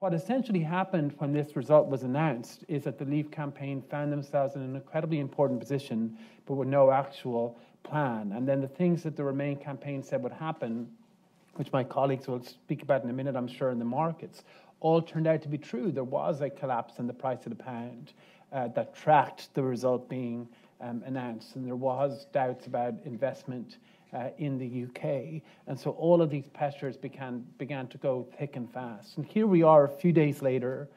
what essentially happened when this result was announced is that the Leave campaign found themselves in an incredibly important position, but with no actual plan. And then the things that the Remain campaign said would happen, which my colleagues will speak about in a minute, I'm sure, in the markets, all turned out to be true. There was a collapse in the price of the pound that tracked the result being announced, and there was doubts about investment in the UK. And so all of these pressures began to go thick and fast. And here we are a few days later,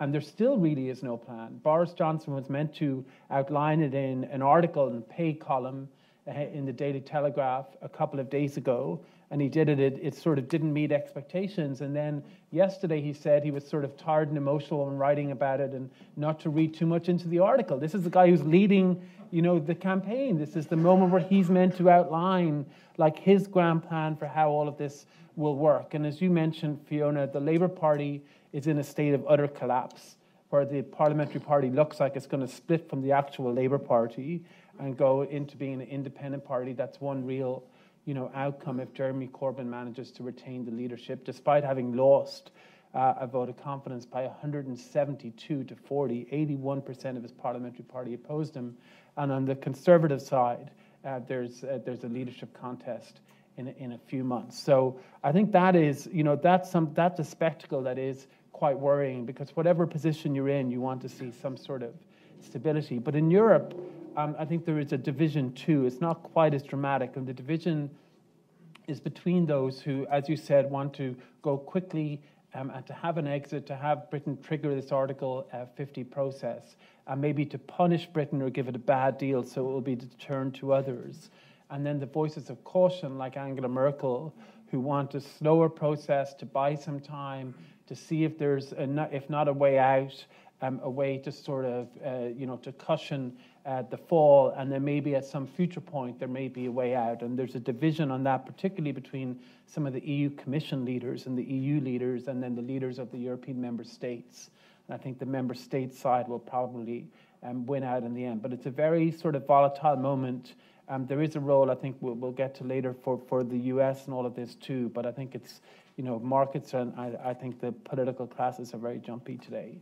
and there still really is no plan. Boris Johnson was meant to outline it in an article in the pay column in the Daily Telegraph a couple of days ago, and he did it. It sort of didn't meet expectations. And then yesterday he said he was sort of tired and emotional when writing about it and not to read too much into the article. This is the guy who's leading, the campaign. This is the moment where he's meant to outline like his grand plan for how all of this will work. And as you mentioned, Fiona, the Labour Party is in a state of utter collapse, where the parliamentary party looks like it's going to split from the actual Labour Party and go into being an independent party. That's one real outcome if Jeremy Corbyn manages to retain the leadership, despite having lost a vote of confidence by 172 to 40. 81% of his parliamentary party opposed him. And on the Conservative side, there's a leadership contest in a few months. So I think that is, that's a spectacle that is quite worrying, because whatever position you're in, you want to see some sort of stability. But in Europe, I think there is a division too. It's not quite as dramatic, and the division is between those who, as you said, want to go quickly and to have an exit, to have Britain trigger this Article 50 process, and maybe to punish Britain or give it a bad deal so it will be a deterrent to others. And then the voices of caution, like Angela Merkel, who want a slower process, to buy some time, to see if there's, if not a way out, a way to sort of, to cushion the fall, and then maybe at some future point there may be a way out. And there's a division on that, particularly between some of the EU Commission leaders and the EU leaders, and then the leaders of the European member states. And I think the member state side will probably win out in the end. But it's a very sort of volatile moment. There is a role, I think we'll get to later, for the US and all of this too. But I think it's, markets, and I think the political classes are very jumpy today.